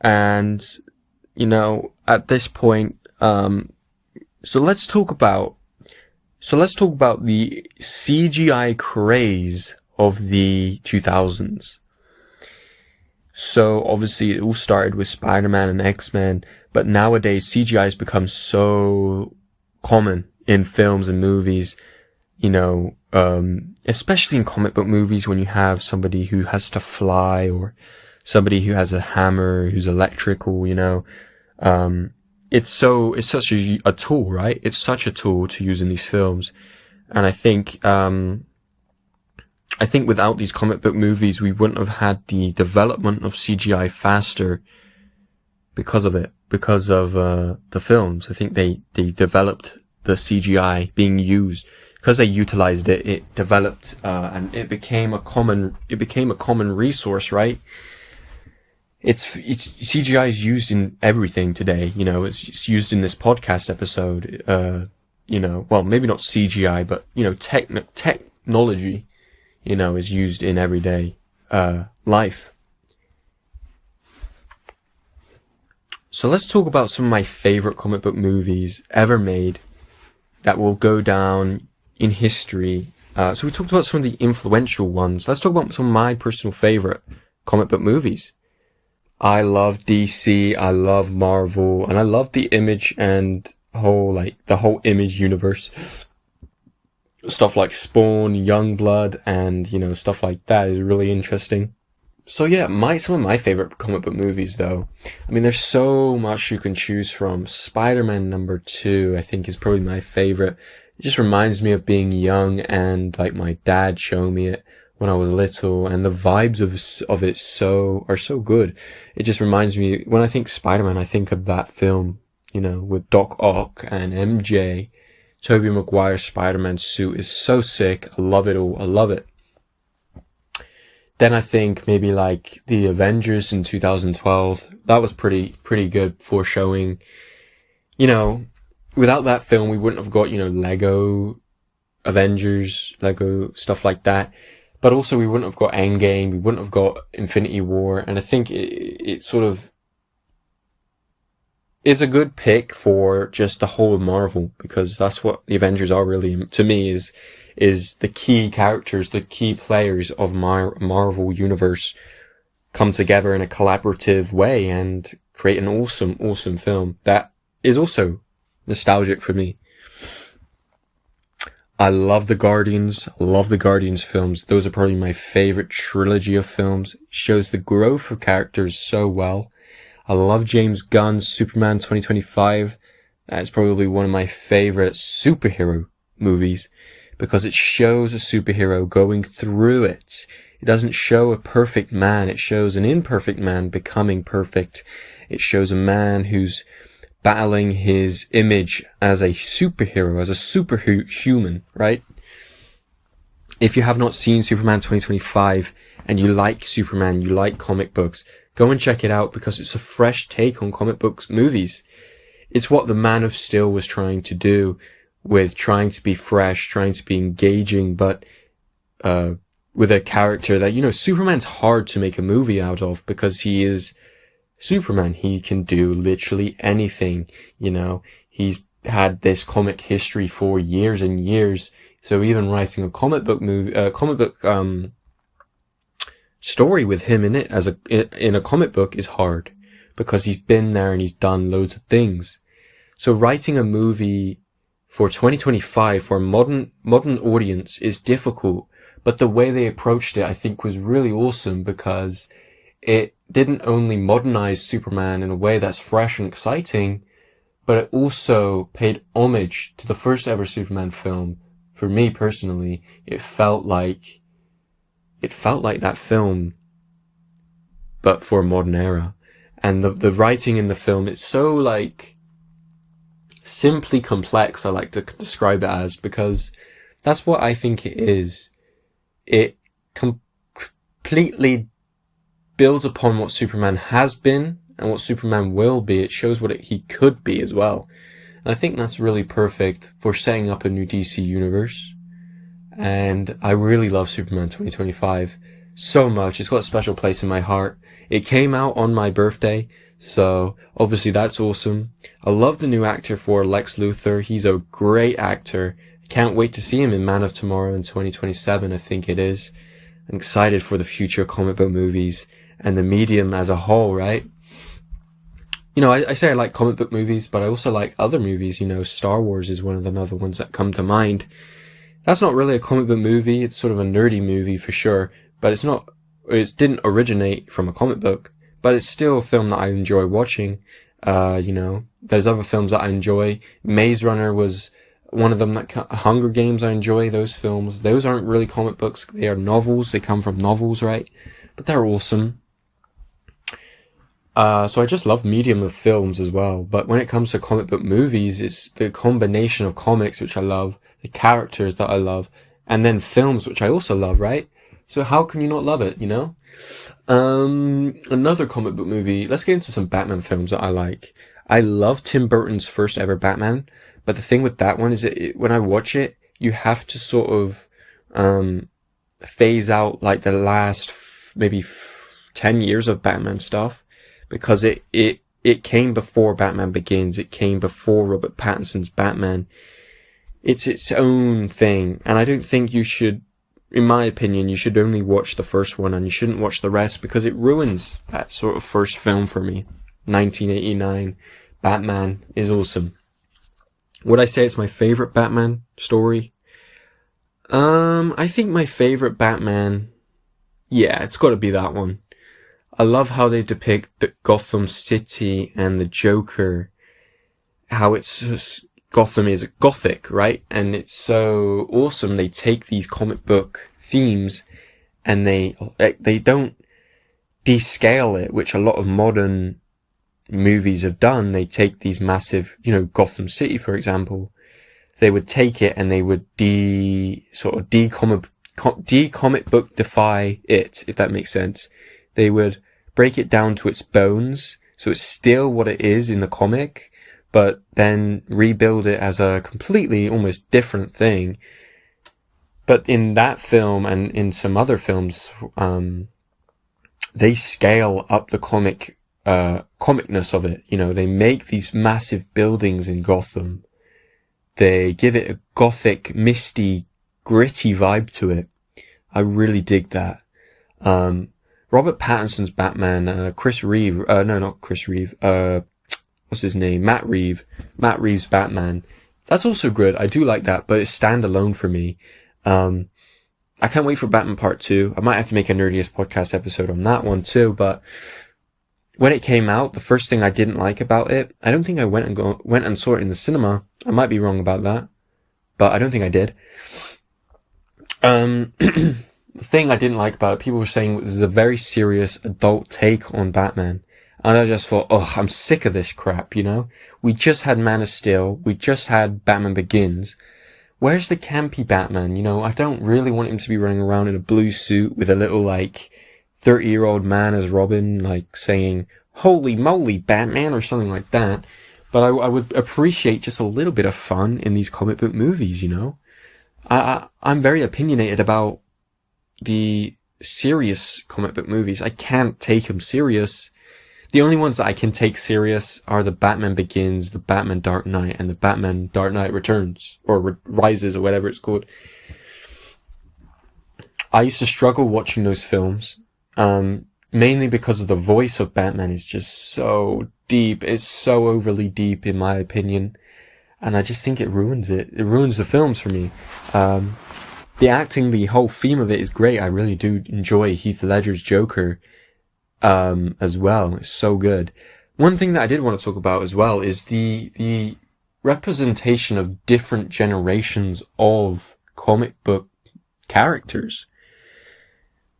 and you know, at this point, so let's talk about the CGI craze of the 2000s. So obviously it all started with Spider-Man and X-Men, but nowadays CGI has become so common in films and movies, you know, especially in comic book movies when you have somebody who has to fly or somebody who has a hammer, who's electrical, you know. It's such a tool, right? It's such a tool to use in these films. And I think without these comic book movies, we wouldn't have had the development of CGI faster because of it, because of, the films. I think they developed the CGI being used. Because they utilized it, it developed, and it became a common resource, right? It's CGI is used in everything today, you know, it's used in this podcast episode, you know, well, maybe not CGI, but, you know, technology, you know, is used in everyday, life. So let's talk about some of my favorite comic book movies ever made that will go down in history. So we talked about some of the influential ones. Let's talk about some of my personal favorite comic book movies. I love DC, I love Marvel, and I love the Image and the whole Image universe. Stuff like Spawn, Youngblood, and, you know, stuff like that is really interesting. So yeah, some of my favorite comic book movies though. I mean, there's so much you can choose from. Spider-Man #2, I think, is probably my favorite. It just reminds me of being young and like my dad showing me it when I was little, and the vibes of it are so good. It just reminds me, when I think Spider-Man, I think of that film, you know, with Doc Ock and MJ. Tobey Maguire's Spider-Man suit is so sick. I love it all. I love it. Then I think maybe like the Avengers in 2012. That was pretty good for showing, you know, without that film, we wouldn't have got, you know, Lego Avengers, Lego stuff like that. But also we wouldn't have got Endgame, we wouldn't have got Infinity War. And I think it sort of is a good pick for just the whole of Marvel, because that's what the Avengers are really, to me, is the key characters, the key players of Marvel universe come together in a collaborative way and create an awesome film that is also nostalgic for me. I love the Guardians. I love the Guardians films. Those are probably my favorite trilogy of films. It shows the growth of characters so well. I love James Gunn's Superman 2025. That is probably one of my favorite superhero movies, because it shows a superhero going through it. It doesn't show a perfect man. It shows an imperfect man becoming perfect. It shows a man who's battling his image as a superhero, as a superhuman, right? If you have not seen Superman 2025 and you like Superman, you like comic books, go and check it out, because it's a fresh take on comic books movies. It's what the Man of Steel was trying to do, with trying to be fresh, trying to be engaging, but with a character that, you know, Superman's hard to make a movie out of, because he is Superman. He can do literally anything, you know. He's had this comic history for years and years, so even writing a comic book story with him in it in a comic book is hard, because he's been there and he's done loads of things. So writing a movie for 2025 for a modern audience is difficult, but the way they approached it, I think, was really awesome, because it didn't only modernize Superman in a way that's fresh and exciting, but it also paid homage to the first ever Superman film. For me personally, it felt like that film, but for a modern era. And the writing in the film, it's so like simply complex, I like to describe it as, because that's what I think it is. It completely builds upon what Superman has been and what Superman will be. It shows what he could be as well. And I think that's really perfect for setting up a new DC universe. And I really love Superman 2025 so much. It's got a special place in my heart. It came out on my birthday, so obviously that's awesome. I love the new actor for Lex Luthor. He's a great actor. I can't wait to see him in Man of Tomorrow in 2027, I think it is. I'm excited for the future comic book movies and the medium as a whole, right? You know, I say I like comic book movies, but I also like other movies. You know, Star Wars is one of the other ones that come to mind. That's not really a comic book movie. It's sort of a nerdy movie for sure, but it didn't originate from a comic book, but it's still a film that I enjoy watching. You know, there's other films that I enjoy. Maze Runner was one of them. Hunger Games, I enjoy those films. Those aren't really comic books. They are novels. They come from novels, right? But they're awesome. So I just love medium of films as well. But when it comes to comic book movies, it's the combination of comics, which I love, the characters that I love, and then films, which I also love, right? So how can you not love it, you know? Another comic book movie. Let's get into some Batman films that I like. I love Tim Burton's first ever Batman, but the thing with that one is that when I watch it, you have to sort of phase out like the last maybe 10 years of Batman stuff, because it came before Batman Begins. It came before Robert Pattinson's Batman. It's its own thing, and I don't think you should, in my opinion, you should only watch the first one and you shouldn't watch the rest, because it ruins that sort of first film for me. 1989 Batman is awesome. Would I say it's my favorite Batman story? I think my favorite Batman, yeah, it's got to be that one. I love how they depict the Gotham City and the Joker, how it's just, Gotham is gothic, right? And it's so awesome. They take these comic book themes and they don't descale it, which a lot of modern movies have done. They take these massive, Gotham City, for example. They would take it and they would de-comic book defy it, if that makes sense. They would break it down to its bones, so it's still what it is in the comic, but then rebuild it as a completely, almost different thing. But in that film and in some other films, they scale up the comicness of it. They make these massive buildings in Gotham. They give it a gothic, misty, gritty vibe to it. I really dig that. Robert Pattinson's Batman, what's his name? Matt Reeves' Batman. That's also good. I do like that, but it's standalone for me. I can't wait for Batman Part 2. I might have to make a Nerdiest podcast episode on that one too, but when it came out, the first thing I didn't like about it, I don't think I went and saw it in the cinema. I might be wrong about that, but I don't think I did. The thing I didn't like about it, people were saying this is a very serious adult take on Batman. And I just thought, I'm sick of this crap, We just had Man of Steel. We just had Batman Begins. Where's the campy Batman? I don't really want him to be running around in a blue suit with a little, 30-year-old man as Robin, saying, "Holy moly, Batman," or something like that. But I would appreciate just a little bit of fun in these comic book movies, I'm very opinionated about the serious comic book movies. I can't take them serious. The only ones that I can take serious are the Batman Begins, the Batman Dark Knight, and the Batman Dark Knight Returns, or Rises, or whatever it's called. I used to struggle watching those films, mainly because of the voice of Batman is just so deep. It's so overly deep, in my opinion. And I just think it ruins it. It ruins the films for me. The acting, the whole theme of it is great. I really do enjoy Heath Ledger's Joker, as well. It's so good. One thing that I did want to talk about as well is the representation of different generations of comic book characters.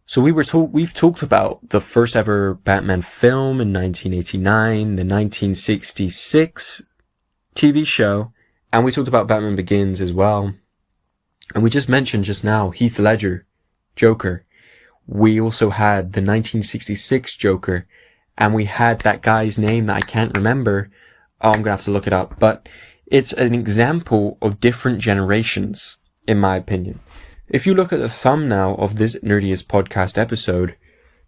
So we've talked about the first ever Batman film in 1989, the 1966 TV show, and we talked about Batman Begins as well. And we just mentioned just now Heath Ledger, Joker. We also had the 1966 Joker, and we had that guy's name that I can't remember. Oh, I'm gonna have to look it up. But it's an example of different generations, in my opinion. If you look at the thumbnail of this Nerdiest podcast episode,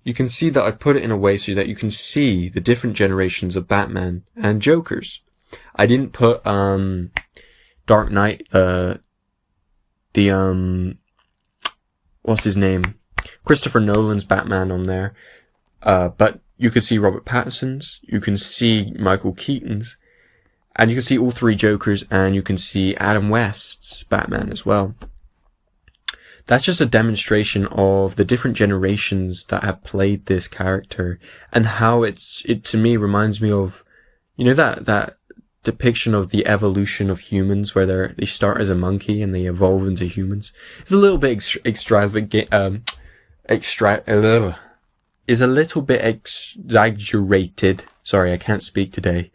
you can see that I put it in a way so that you can see the different generations of Batman and Jokers. I didn't put, Dark Knight, what's his name? Christopher Nolan's Batman on there. But you can see Robert Pattinson's, you can see Michael Keaton's, and you can see all three Jokers, and you can see Adam West's Batman as well. That's just a demonstration of the different generations that have played this character, and how it to me reminds me of, that depiction of the evolution of humans, where they start as a monkey and they evolve into humans. It's a little bit exaggerated. Sorry, I can't speak today.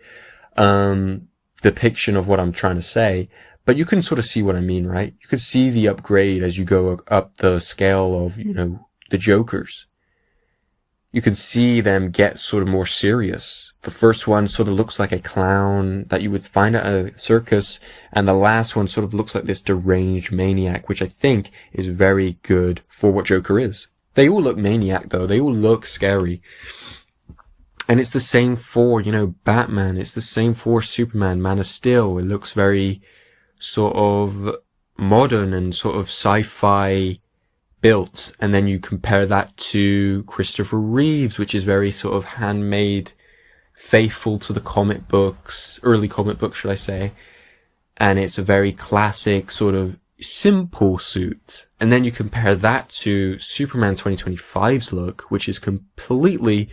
Depiction of what I'm trying to say. But you can sort of see what I mean, right? You can see the upgrade as you go up the scale of, the Jokers. You can see them get sort of more serious. The first one sort of looks like a clown that you would find at a circus, and the last one sort of looks like this deranged maniac, which I think is very good for what Joker is. They all look maniac though, they all look scary. And it's the same for, Batman, it's the same for Superman, Man of Steel. It looks very sort of modern and sort of sci-fi built, and then you compare that to Christopher Reeves, which is very sort of handmade, faithful to the comic books, early comic books, should I say, and it's a very classic sort of simple suit. And then you compare that to Superman 2025's look, which is completely,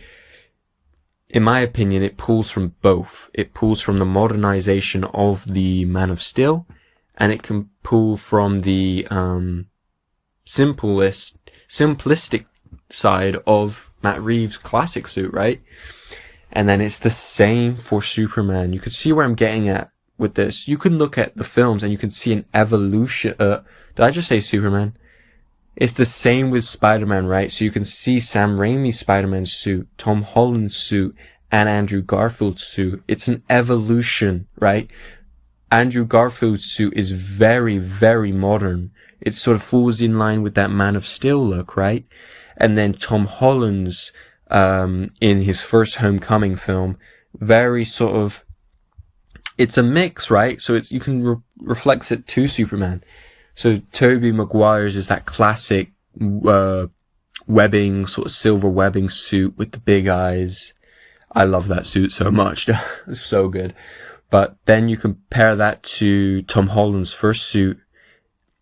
in my opinion, it pulls from both. It pulls from the modernization of the Man of Steel, and it can pull from the simplistic side of Matt Reeves' classic suit, right? And then it's the same for Superman. You can see where I'm getting at with this. You can look at the films and you can see an evolution. Did I just say Superman? It's the same with Spider-Man, right? So you can see Sam Raimi's Spider-Man suit, Tom Holland's suit, and Andrew Garfield's suit. It's an evolution, right? Andrew Garfield's suit is very, very modern. It sort of falls in line with that Man of Steel look, right? And then Tom Holland's, in his first Homecoming film, very sort of, it's a mix, right? So you can reflect it to Superman. So Tobey Maguire's is that classic, webbing, sort of silver webbing suit with the big eyes. I love that suit so much. It's so good. But then you compare that to Tom Holland's first suit,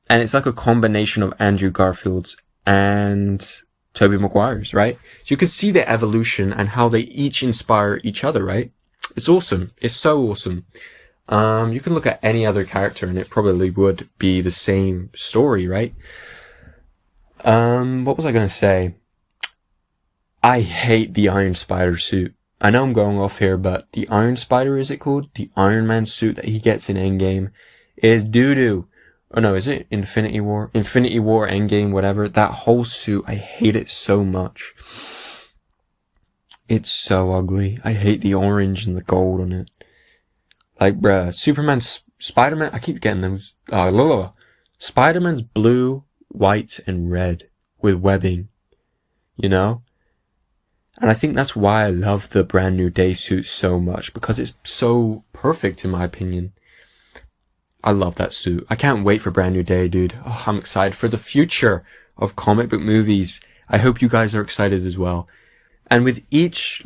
and it's like a combination of Andrew Garfield's and Tobey Maguire's, right? So you can see the evolution and how they each inspire each other, right? It's awesome. It's so awesome. You can look at any other character and it probably would be the same story, right? What was I going to say? I hate the Iron Spider suit. I know I'm going off here, but the Iron Spider, is it called? The Iron Man suit that he gets in Endgame is doo-doo. Oh no, is it Infinity War? Infinity War, Endgame, whatever. That whole suit, I hate it so much. It's so ugly. I hate the orange and the gold on it. Like, bruh, Spider-Man, I keep getting them. Spider-Man's blue, white, and red with webbing. You know? And I think that's why I love the Brand New Day suit so much, because it's so perfect in my opinion. I love that suit. I can't wait for Brand New Day, dude. Oh, I'm excited for the future of comic book movies. I hope you guys are excited as well. And with each,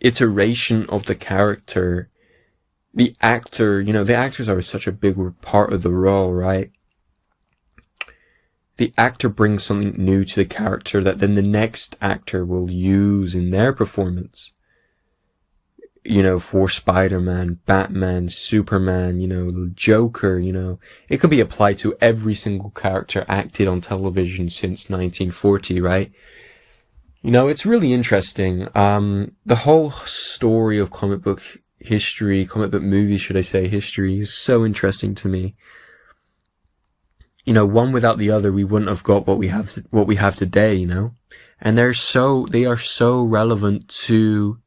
iteration of the character, the actor, the actors are such a big part of the role, right? The actor brings something new to the character that then the next actor will use in their performance. For Spider-Man, Batman, Superman, the Joker, It can be applied to every single character acted on television since 1940, right? It's really interesting. The whole story of comic book movie, should I say, history is so interesting to me. One without the other, we wouldn't have got what we have today, And they are so relevant to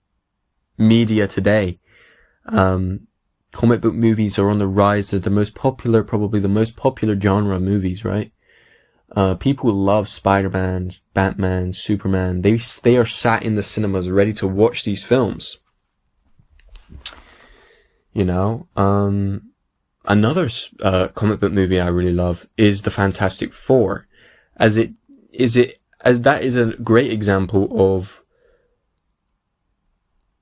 media today. Comic book movies are on the rise. They're probably the most popular genre of movies, right? People love Spider-Man, Batman, Superman. They are sat in the cinemas ready to watch these films. Another comic book movie I really love is the Fantastic Four, as that is a great example of,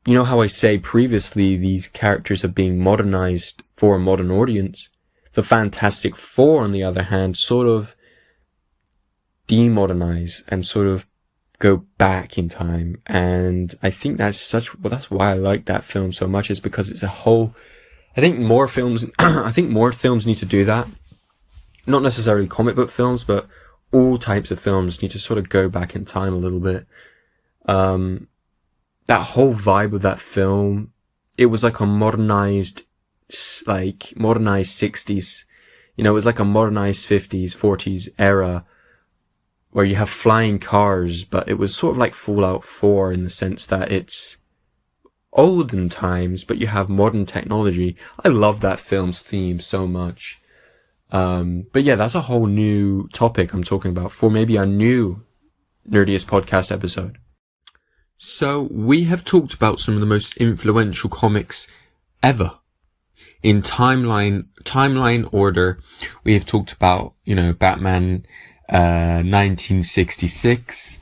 how I say previously these characters are being modernized for a modern audience. The Fantastic Four, on the other hand, sort of demodernize and sort of go back in time. And I think that's why I like that film so much, is because it's a whole, I think more films need to do that. Not necessarily comic book films, but all types of films need to sort of go back in time a little bit. That whole vibe of that film, it was like a modernized 60s, it was like a modernized 50s, 40s era where you have flying cars, but it was sort of like Fallout 4 in the sense that it's olden times, but you have modern technology. I love that film's theme so much. But yeah, that's a whole new topic I'm talking about for maybe a new Nerdiest Podcast episode. So we have talked about some of the most influential comics ever. In timeline order, we have talked about, Batman, 1966.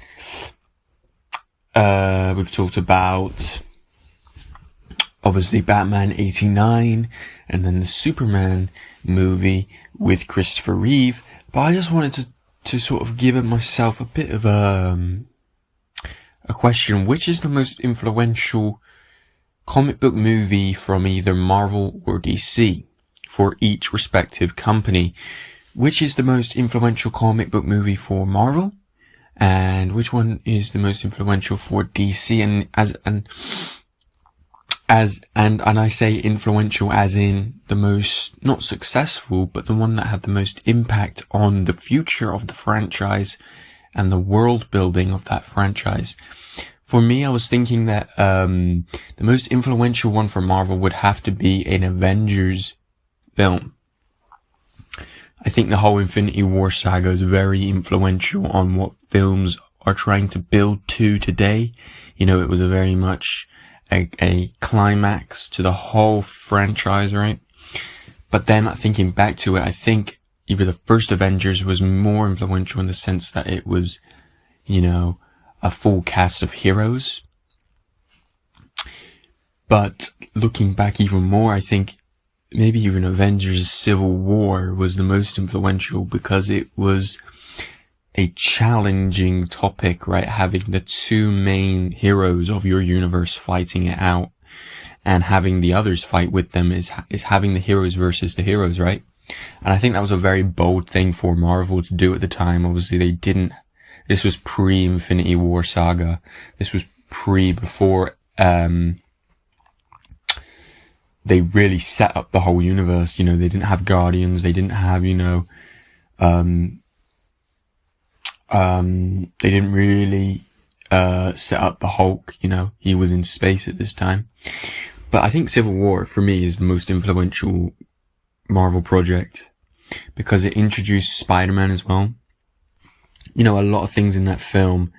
We've talked about obviously Batman 89, and then the Superman movie with Christopher Reeve. But I just wanted to sort of give myself a bit of a question. Which is the most influential comic book movie from either Marvel or DC for each respective company? Which is the most influential comic book movie for Marvel? And which one is the most influential for DC? And I say influential as in the most, not successful, but the one that had the most impact on the future of the franchise and the world building of that franchise. For me, I was thinking that the most influential one for Marvel would have to be an Avengers film. I think the whole Infinity War saga is very influential on what films are trying to build to today. You know, it was a very much a climax to the whole franchise, right? But then thinking back to it, I think either the first Avengers was more influential in the sense that it was, you know, a full cast of heroes. But looking back even more, I think maybe even Avengers Civil War was the most influential because it was a challenging topic, right? Having the two main heroes of your universe fighting it out and having the others fight with them is having the heroes versus the heroes, right? And I think that was a very bold thing for Marvel to do at the time. Obviously this was pre-Infinity War saga. This was before they really set up the whole universe. You know, they didn't have Guardians. They didn't have, you know, they didn't really, set up the Hulk, you know, he was in space at this time. But I think Civil War, for me, is the most influential Marvel project because it introduced Spider-Man as well. You know, a lot of things in that film,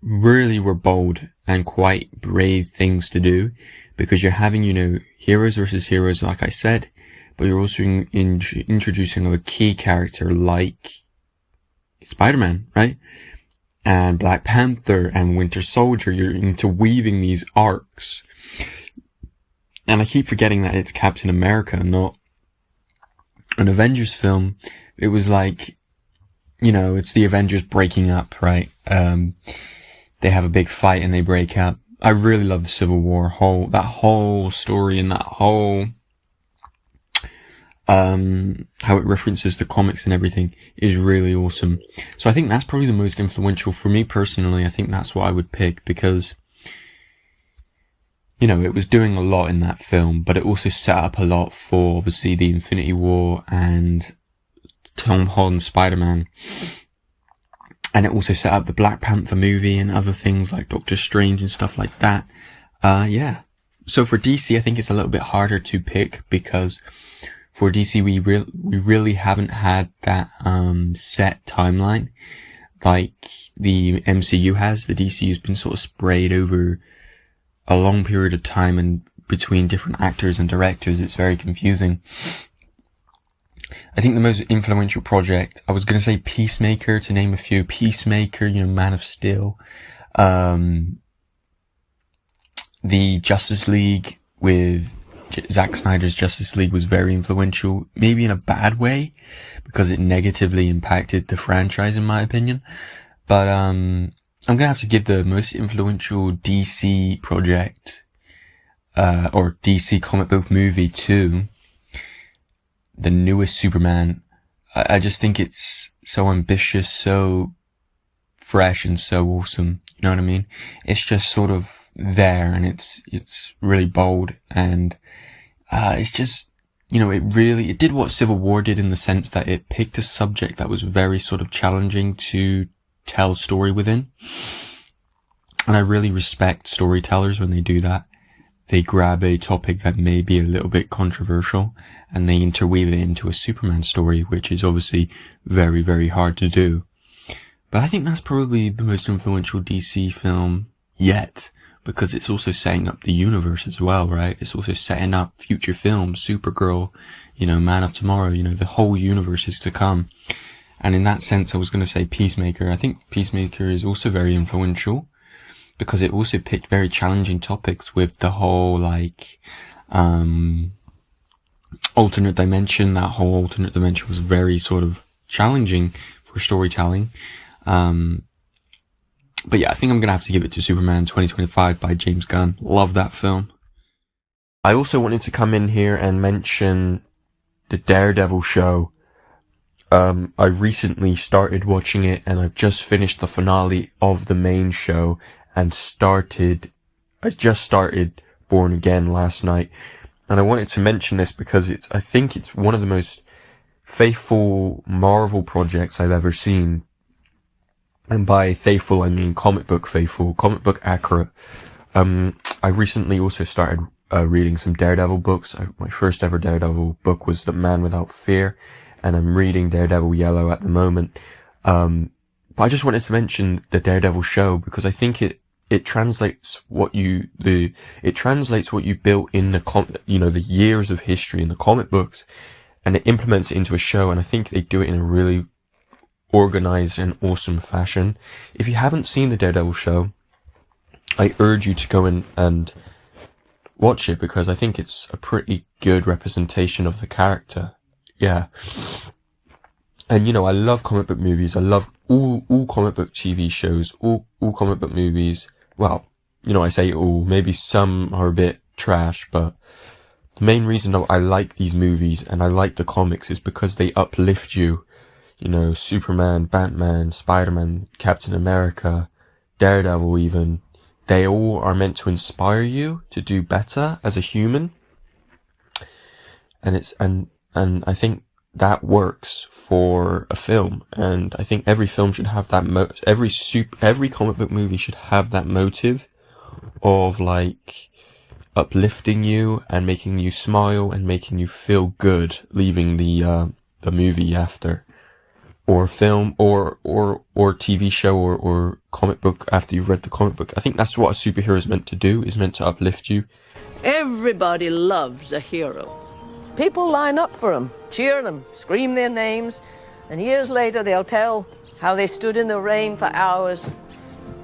really were bold and quite brave things to do because you're having, you know, heroes versus heroes, like I said, but you're also introducing a key character like Spider-Man, right? And Black Panther and Winter Soldier. You're interweaving these arcs. And I keep forgetting that it's Captain America, not an Avengers film. It was like, you know, it's the Avengers breaking up, right? They have a big fight and they break up. I really love the Civil War that whole story and that whole, how it references the comics and everything is really awesome. So I think that's probably the most influential for me personally. I think that's what I would pick because, you know, it was doing a lot in that film, but it also set up a lot for obviously the Infinity War and Tom Holland's Spider-Man. And it also set up the Black Panther movie and other things like Doctor Strange and stuff like that. Yeah. So for DC, I think it's a little bit harder to pick because for DC, we really haven't had that, set timeline like the MCU has. The DCU's been sort of sprayed over a long period of time and between different actors and directors. It's very confusing. I think the most influential project, I was going to say Peacemaker to name a few. Peacemaker, you know, Man of Steel. The Justice League with Zack Snyder's Justice League was very influential, maybe in a bad way, because it negatively impacted the franchise in my opinion. But, I'm going to have to give the most influential DC project, or DC comic book movie to the newest Superman. I just think it's so ambitious, so fresh and so awesome. You know what I mean? It's just sort of there and it's really bold and, it's just, you know, it did what Civil War did in the sense that it picked a subject that was very sort of challenging to tell story within. And I really respect storytellers when they do that. They grab a topic that may be a little bit controversial and they interweave it into a Superman story, which is obviously very, very hard to do. But I think that's probably the most influential DC film yet, because it's also setting up the universe as well, right? It's also setting up future films, Supergirl, you know, Man of Tomorrow, you know, the whole universe is to come. And in that sense, I was going to say Peacemaker. I think Peacemaker is also very influential because it also picked very challenging topics with the whole, like, alternate dimension. That whole alternate dimension was very sort of challenging for storytelling. But yeah, I think I'm gonna have to give it to Superman 2025 by James Gunn. Love that film. I also wanted to come in here and mention the Daredevil show. I recently started watching it, and I've just finished the finale of the main show and I just started Born Again last night. And I wanted to mention this because I think it's one of the most faithful Marvel projects I've ever seen. And by faithful, I mean comic book faithful, comic book accurate. I recently also started reading some Daredevil books. My first ever Daredevil book was The Man Without Fear, and I'm reading Daredevil Yellow at the moment. But I just wanted to mention the Daredevil show because I think it translates what you built in the years of history in the comic books, and it implements it into a show, and I think they do it in a really organized and awesome fashion. If you haven't seen the Daredevil show, I urge you to go in and watch it because I think it's a pretty good representation of the character. Yeah. And I love comic book movies. I love all comic book TV shows, all comic book movies. Well, I say all, maybe some are a bit trash, but the main reason I like these movies and I like the comics is because they uplift you. Superman, Batman, Spider-Man, Captain America, Daredevil even. They all are meant to inspire you to do better as a human. And I think that works for a film. And I think every film should have that every comic book movie should have that motive of like uplifting you and making you smile and making you feel good leaving the movie after. Or film, or TV show, or comic book after you've read the comic book. I think that's what a superhero is meant to do, is meant to uplift you. Everybody loves a hero. People line up for them, cheer them, scream their names, and years later they'll tell how they stood in the rain for hours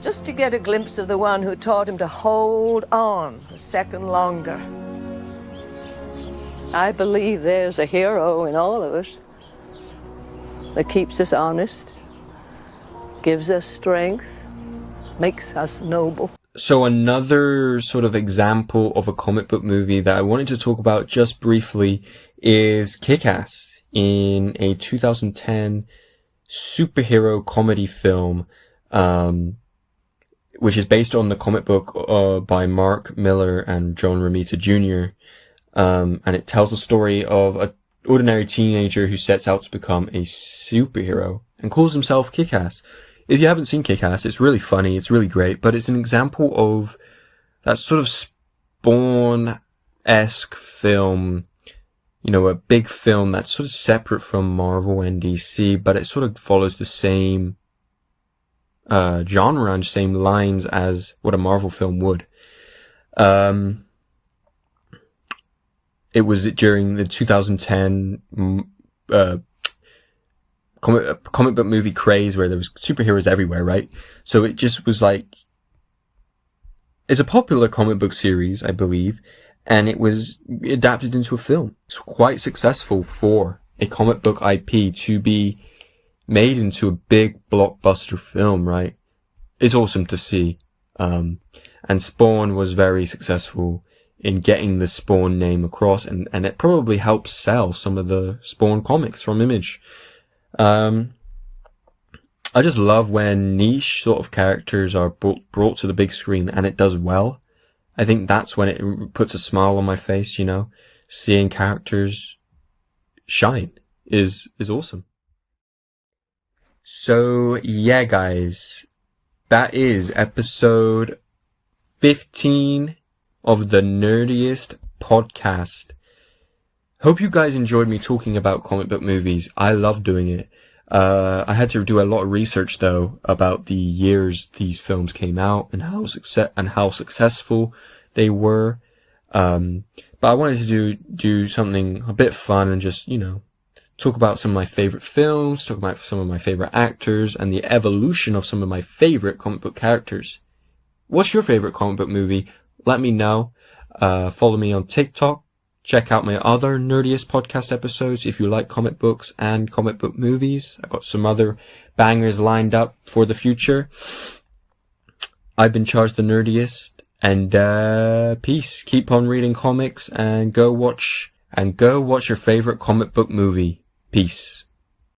just to get a glimpse of the one who taught him to hold on a second longer. I believe there's a hero in all of us that keeps us honest, gives us strength, makes us noble. So another sort of example of a comic book movie that I wanted to talk about just briefly is Kick-Ass, in a 2010 superhero comedy film, which is based on the comic book by Mark Miller and John Romita Jr. And it tells the story of an ordinary teenager who sets out to become a superhero and calls himself Kick-Ass. If you haven't seen Kick-Ass, it's really funny, it's really great, but it's an example of that sort of Spawn-esque film, a big film that's sort of separate from Marvel and DC, but it sort of follows the same genre and same lines as what a Marvel film would. It was during the 2010 comic book movie craze where there was superheroes everywhere, right? So it just was like, it's a popular comic book series, I believe, and it was adapted into a film. It's quite successful for a comic book IP to be made into a big blockbuster film, right? It's awesome to see. And Spawn was very successful in getting the Spawn name across, and it probably helps sell some of the Spawn comics from Image. I just love when niche sort of characters are brought to the big screen and it does well. I think that's when it puts a smile on my face, seeing characters shine is awesome. So yeah, guys, that is episode 15 of the Nerdiest Podcast. Hope you guys enjoyed me talking about comic book movies. I love doing it. I had to do a lot of research though about the years these films came out and how successful they were. But I wanted to do something a bit fun and just, talk about some of my favorite films, talk about some of my favorite actors, and the evolution of some of my favorite comic book characters. what's your favorite comic book movie? Let me know. Follow me on TikTok. Check out my other Nerdiest podcast episodes if you like comic books and comic book movies. I've got some other bangers lined up for the future. I've been Charged the Nerdiest, and peace. Keep on reading comics and go watch your favorite comic book movie. Peace.